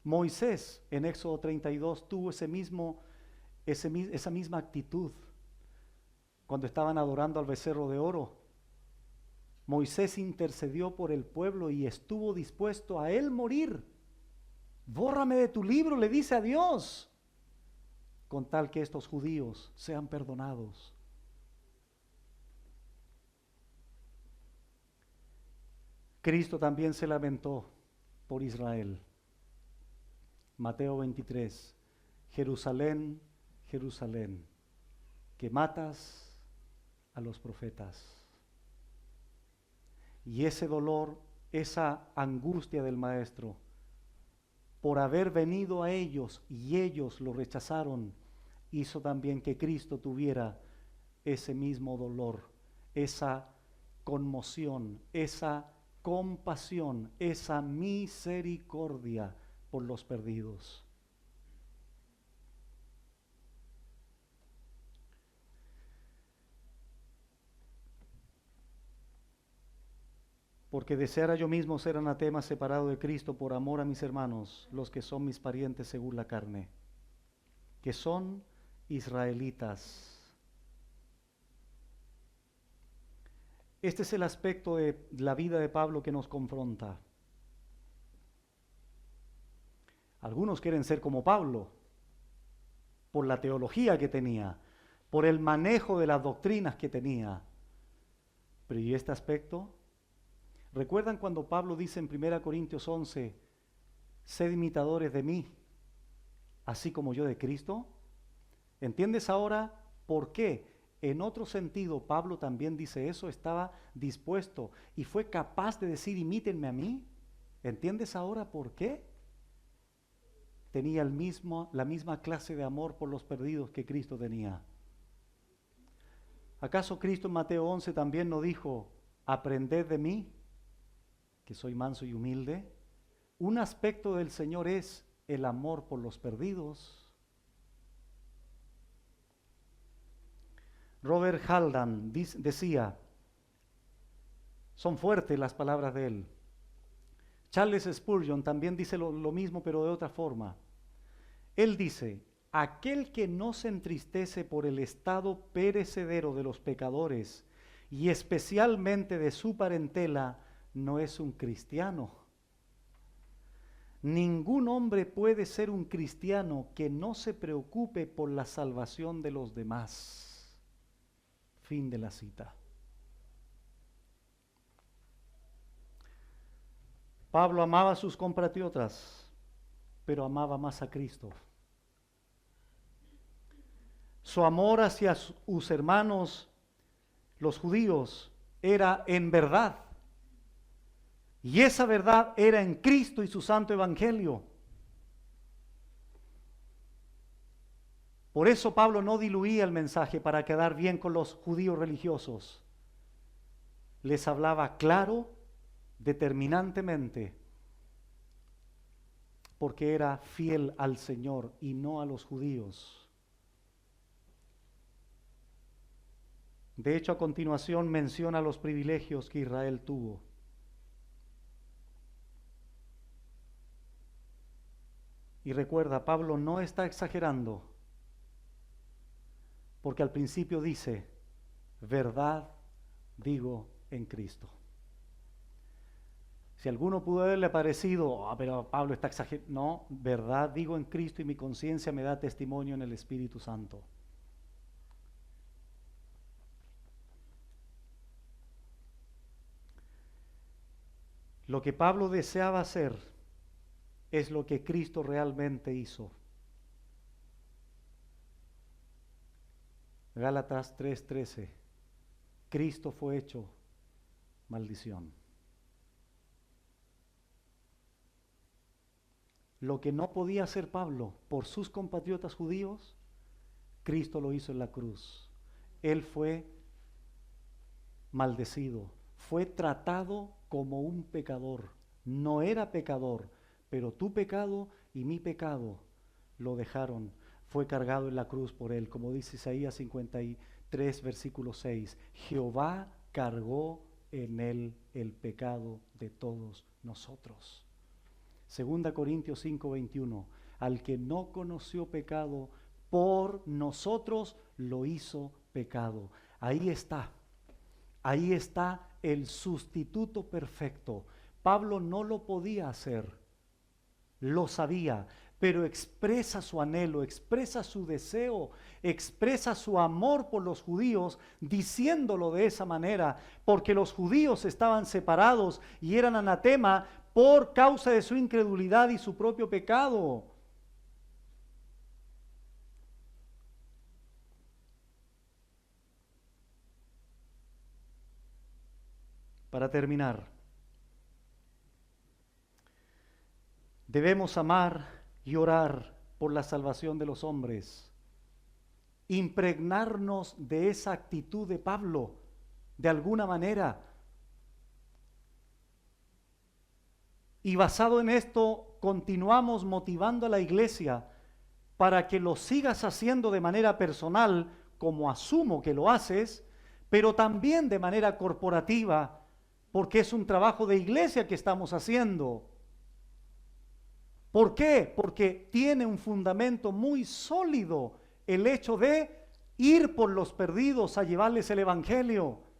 Moisés en Éxodo 32 tuvo esa misma actitud cuando estaban adorando al becerro de oro. Moisés intercedió por el pueblo y estuvo dispuesto a él morir. Bórrame de tu libro, le dice a Dios, con tal que estos judíos sean perdonados. Cristo también se lamentó por Israel. Mateo 23, Jerusalén, Jerusalén, que matas a los profetas. Y ese dolor, esa angustia del Maestro, por haber venido a ellos y ellos lo rechazaron, hizo también que Cristo tuviera ese mismo dolor, esa conmoción, esa compasión, esa misericordia por los perdidos. Porque deseara yo mismo ser anatema separado de Cristo por amor a mis hermanos, los que son mis parientes según la carne, que son israelitas. Este es el aspecto de la vida de Pablo que nos confronta. Algunos quieren ser como Pablo, por la teología que tenía, por el manejo de las doctrinas que tenía. Pero ¿y este aspecto? ¿Recuerdan cuando Pablo dice en 1 Corintios 11, sed imitadores de mí, así como yo de Cristo? ¿Entiendes ahora por qué? En otro sentido, Pablo también dice eso, estaba dispuesto y fue capaz de decir, imítenme a mí. ¿Entiendes ahora por qué? Tenía la misma clase de amor por los perdidos que Cristo tenía. ¿Acaso Cristo en Mateo 11 también no dijo, aprended de mí, que soy manso y humilde? Un aspecto del Señor es el amor por los perdidos. Robert Haldane decía, son fuertes las palabras de él. Charles Spurgeon también dice lo mismo, pero de otra forma. Él dice, aquel que no se entristece por el estado perecedero de los pecadores, y especialmente de su parentela, no es un cristiano. Ningún hombre puede ser un cristiano que no se preocupe por la salvación de los demás. Fin de la cita. Pablo amaba a sus compatriotas, pero amaba más a Cristo. Su amor hacia sus hermanos, los judíos, era en verdad. Y esa verdad era en Cristo y su santo evangelio. Por eso Pablo no diluía el mensaje para quedar bien con los judíos religiosos. Les hablaba claro, determinantemente, porque era fiel al Señor y no a los judíos. De hecho, a continuación menciona los privilegios que Israel tuvo. Y recuerda, Pablo no está exagerando, porque al principio dice, verdad digo en Cristo. Si a alguno pudo haberle parecido, pero Pablo está exagerando. No, verdad digo en Cristo y mi conciencia me da testimonio en el Espíritu Santo. Lo que Pablo deseaba hacer es lo que Cristo realmente hizo. Gálatas 3:13. Cristo fue hecho maldición. Lo que no podía hacer Pablo por sus compatriotas judíos, Cristo lo hizo en la cruz. Él fue maldecido, fue tratado como un pecador. No era pecador, pero tu pecado y mi pecado lo dejaron. Fue cargado en la cruz por él, como dice Isaías 53, versículo 6. Jehová cargó en él el pecado de todos nosotros. 2 Corintios 5:21, al que no conoció pecado, por nosotros lo hizo pecado. Ahí está el sustituto perfecto. Pablo no lo podía hacer, lo sabía, pero expresa su anhelo, expresa su deseo, expresa su amor por los judíos, diciéndolo de esa manera, porque los judíos estaban separados y eran anatema por causa de su incredulidad y su propio pecado. Para terminar, debemos amar y orar por la salvación de los hombres, impregnarnos de esa actitud de Pablo, de alguna manera. Y basado en esto, continuamos motivando a la iglesia para que lo sigas haciendo de manera personal, como asumo que lo haces, pero también de manera corporativa, porque es un trabajo de iglesia que estamos haciendo. ¿Por qué? Porque tiene un fundamento muy sólido el hecho de ir por los perdidos a llevarles el evangelio.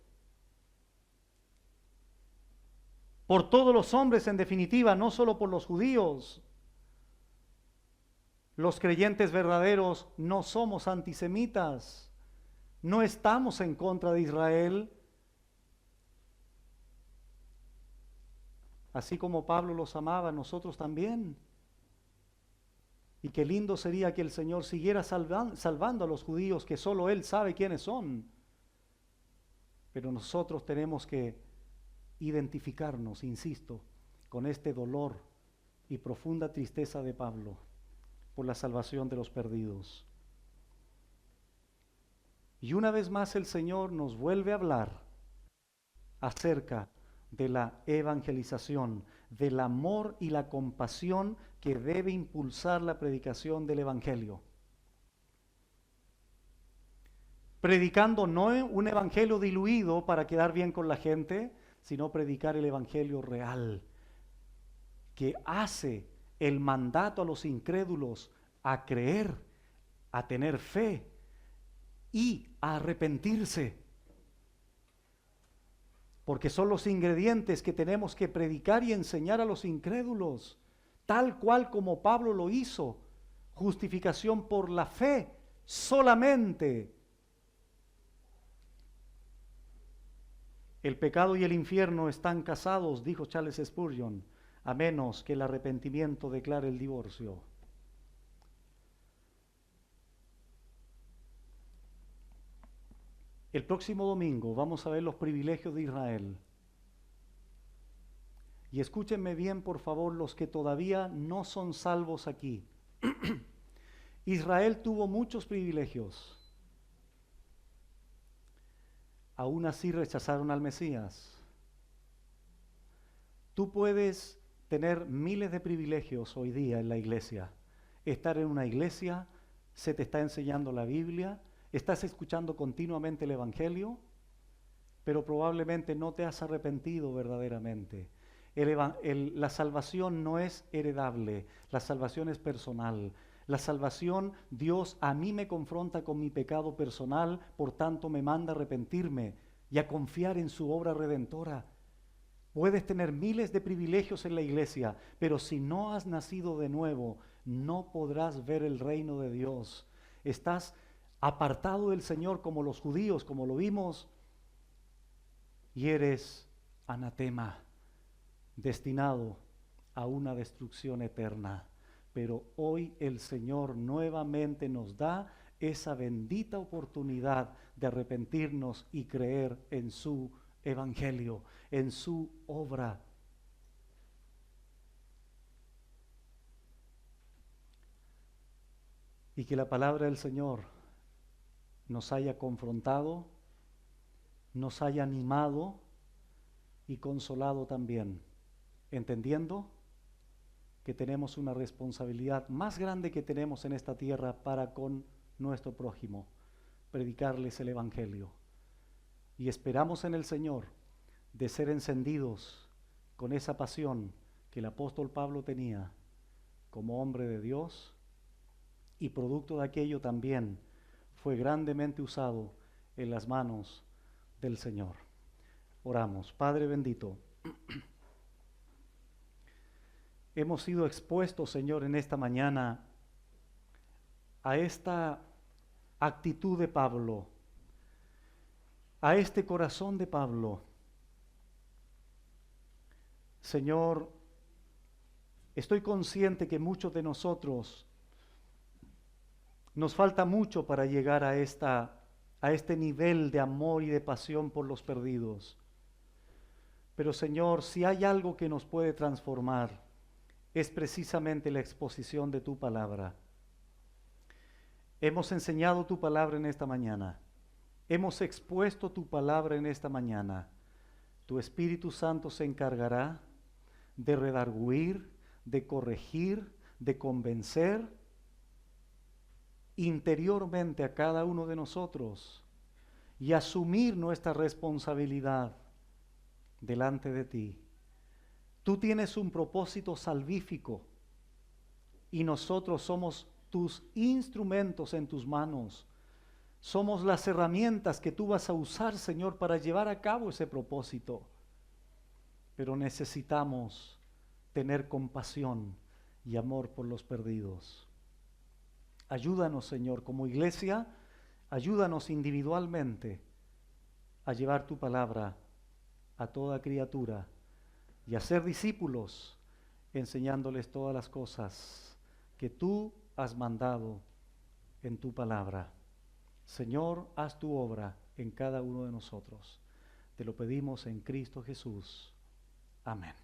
Por todos los hombres en definitiva, no solo por los judíos. Los creyentes verdaderos no somos antisemitas, no estamos en contra de Israel. Así como Pablo los amaba, nosotros también. Y qué lindo sería que el Señor siguiera salvando a los judíos, que solo Él sabe quiénes son. Pero nosotros tenemos que identificarnos, insisto, con este dolor y profunda tristeza de Pablo por la salvación de los perdidos. Y una vez más el Señor nos vuelve a hablar acerca de la evangelización, del amor y la compasión que debe impulsar la predicación del Evangelio. Predicando no un evangelio diluido para quedar bien con la gente, sino predicar el evangelio real, que hace el mandato a los incrédulos a creer, a tener fe y a arrepentirse. Porque son los ingredientes que tenemos que predicar y enseñar a los incrédulos, tal cual como Pablo lo hizo. Justificación por la fe solamente. El pecado y el infierno están casados, dijo Charles Spurgeon, a menos que el arrepentimiento declare el divorcio. El próximo domingo vamos a ver los privilegios de Israel. Y escúchenme bien, por favor, los que todavía no son salvos aquí. Israel tuvo muchos privilegios. Aún así rechazaron al Mesías. Tú puedes tener miles de privilegios hoy día en la iglesia. Estar en una iglesia, se te está enseñando la Biblia, estás escuchando continuamente el Evangelio, pero probablemente no te has arrepentido verdaderamente. La salvación no es heredable, la salvación es personal. La salvación, Dios a mí me confronta con mi pecado personal, por tanto me manda a arrepentirme y a confiar en su obra redentora. Puedes tener miles de privilegios en la iglesia, pero si no has nacido de nuevo, no podrás ver el reino de Dios. Estás apartado del Señor como los judíos, como lo vimos, y eres anatema, destinado a una destrucción eterna. Pero hoy el Señor nuevamente nos da esa bendita oportunidad de arrepentirnos y creer en su evangelio, en su obra. Y que la palabra del Señor nos haya confrontado, nos haya animado y consolado también, entendiendo que tenemos una responsabilidad más grande que tenemos en esta tierra para con nuestro prójimo, predicarles el evangelio. Y esperamos en el Señor de ser encendidos con esa pasión que el apóstol Pablo tenía como hombre de Dios, y producto de aquello también fue grandemente usado en las manos del Señor. Oramos. Padre bendito, hemos sido expuestos, Señor, en esta mañana a esta actitud de Pablo, a este corazón de Pablo. Señor, estoy consciente que muchos de nosotros nos falta mucho para llegar a este nivel de amor y de pasión por los perdidos. Pero Señor, si hay algo que nos puede transformar, es precisamente la exposición de tu palabra. Hemos enseñado tu palabra en esta mañana. Hemos expuesto tu palabra en esta mañana. Tu Espíritu Santo se encargará de redarguir, de corregir, de convencer interiormente a cada uno de nosotros y asumir nuestra responsabilidad delante de ti. Tú tienes un propósito salvífico y nosotros somos tus instrumentos en tus manos. Somos las herramientas que tú vas a usar, Señor, para llevar a cabo ese propósito. Pero necesitamos tener compasión y amor por los perdidos. Ayúdanos, Señor, como iglesia, ayúdanos individualmente a llevar tu palabra a toda criatura y a ser discípulos, enseñándoles todas las cosas que tú has mandado en tu palabra. Señor, haz tu obra en cada uno de nosotros. Te lo pedimos en Cristo Jesús. Amén.